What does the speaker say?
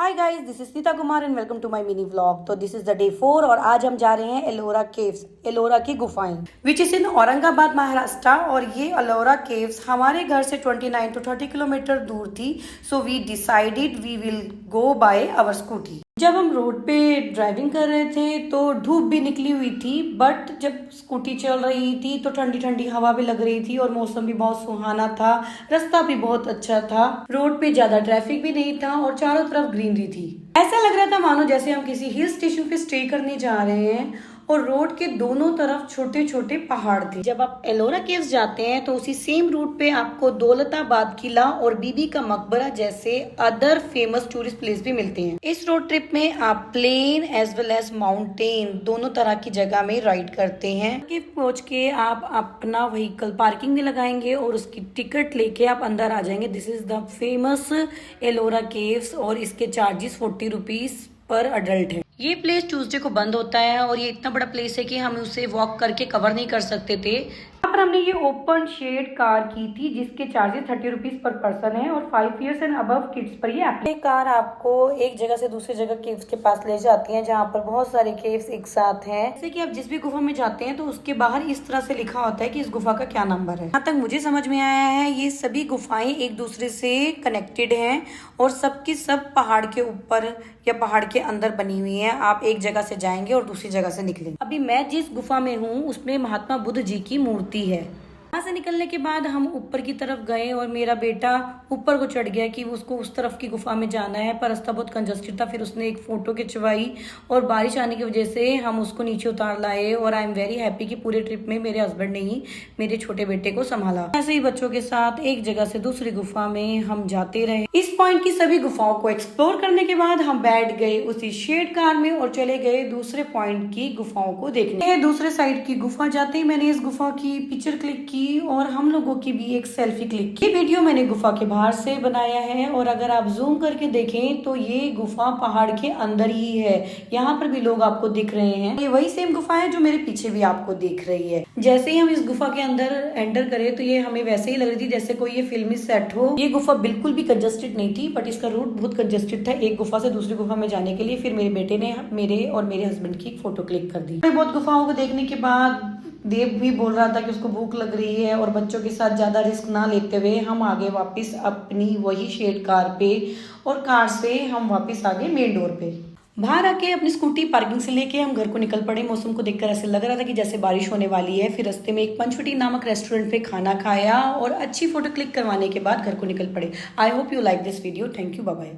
Hi guys, this is Sita Kumar and welcome to my mini vlog. तो this is the day 4 और आज हम जा रहे हैं एलोरा केव्स, एलोरा की गुफाएं which is in Aurangabad Maharashtra. और ये एलोरा केव्स हमारे घर से 29 to 30 किलोमीटर दूर थी। So we decided we will go by our scooty. जब हम रोड पे ड्राइविंग कर रहे थे तो धूप भी निकली हुई थी, बट जब स्कूटी चल रही थी तो ठंडी ठंडी हवा भी लग रही थी और मौसम भी बहुत सुहाना था। रास्ता भी बहुत अच्छा था, रोड पे ज्यादा ट्रैफिक भी नहीं था और चारों तरफ ग्रीनरी थी। ऐसा लग रहा था मानो जैसे हम किसी हिल स्टेशन पे स्टे करने जा रहे हैं और रोड के दोनों तरफ छोटे छोटे पहाड़ थे। जब आप एलोरा केव्स जाते हैं तो उसी सेम रूट पे आपको दौलताबाद किला और बीबी का मकबरा जैसे अदर फेमस टूरिस्ट प्लेस भी मिलते हैं। इस रोड ट्रिप में आप plain as well as mountain दोनों तरह की जगह में राइड करते हैं। पहुंच के आप अपना व्हीकल पार्किंग में लगाएंगे और उसकी टिकट लेके आप अंदर आ जाएंगे। This is the famous Ellora caves और इसके चार्जेस 40 रुपीज पर अडल्ट है। ये प्लेस ट्यूसडे को बंद होता है और ये इतना बड़ा प्लेस है कि हम उसे वॉक करके कवर नहीं कर सकते थे। यहाँ पर हमने ये ओपन शेड कार की थी जिसके चार्जेस 30 रुपीज पर पर्सन है और 5 years एंड अबव किड्स पर ये कार आपको एक जगह से दूसरी जगह केव्स के पास ले जाती है जहाँ पर बहुत सारे केव्स एक साथ हैं। जैसे कि आप जिस भी गुफा में जाते हैं तो उसके बाहर इस तरह से लिखा होता है कि इस गुफा का क्या नंबर है। यहाँ तक मुझे समझ में आया है ये सभी गुफाएं एक दूसरे से कनेक्टेड हैं और सबकी सब पहाड़ के ऊपर या पहाड़ के अंदर बनी हुई है। आप एक जगह से जाएंगे और दूसरी जगह से निकलेंगे। अभी मैं जिस गुफा में हूँ उसमें महात्मा बुद्ध जी की मूर्ति है। वहां से निकलने के बाद हम ऊपर की तरफ गए और मेरा बेटा ऊपर को चढ़ गया कि उसको उस तरफ की गुफा में जाना है, पर रास्ता बहुत कंजस्टेड था। फिर उसने एक फोटो खिंचवाई और बारिश आने की वजह से हम उसको नीचे उतार लाए और आई एम वेरी हैप्पी कि पूरे ट्रिप में मेरे हस्बैंड ने ही मेरे छोटे बेटे को संभाला। ऐसे ही बच्चों के साथ एक जगह से दूसरी गुफा में हम जाते रहे। इस पॉइंट की सभी गुफाओं को एक्सप्लोर करने के बाद हम बैठ गए उसी शेड कार में और चले गए दूसरे पॉइंट की गुफाओं को देखने। दूसरे साइड की गुफा जाते ही मैंने इस गुफा की पिक्चर क्लिक की और हम लोगों की भी एक सेल्फी क्लिक की। वीडियो मैंने गुफा के बाहर से बनाया है और अगर आप जूम करके देखें तो ये गुफा पहाड़ के अंदर ही है। यहाँ पर भी लोग आपको दिख रहे हैं। ये वही सेम गुफा है जो मेरे पीछे भी आपको दिख रही है। जैसे ही हम इस गुफा के अंदर एंटर करे तो ये हमें वैसे ही लग रही थी जैसे कोई ये फिल्मी सेट हो। ये गुफा बिल्कुल भी कंजस्टेड नहीं थी, बट इसका रूट बहुत कंजस्टेड था एक गुफा से दूसरी गुफा में जाने के लिए। फिर मेरे बेटे ने मेरे और मेरे हस्बैंड की फोटो क्लिक कर दी। बहुत गुफाओं को देखने के बाद देव भी बोल रहा था कि उसको भूख लग रही है और बच्चों के साथ ज्यादा रिस्क ना लेते हुए हम आगे वापस अपनी वही शेड कार पे और कार से हम वापस आ गए मेन डोर पे। बाहर आके अपनी स्कूटी पार्किंग से लेके हम घर को निकल पड़े। मौसम को देखकर ऐसे लग रहा था कि जैसे बारिश होने वाली है। फिर रास्ते में एक पंचवटी नामक रेस्टोरेंट पे खाना खाया और अच्छी फोटो क्लिक करवाने के बाद घर को निकल पड़े। I hope you like this video. Thank you, bye bye.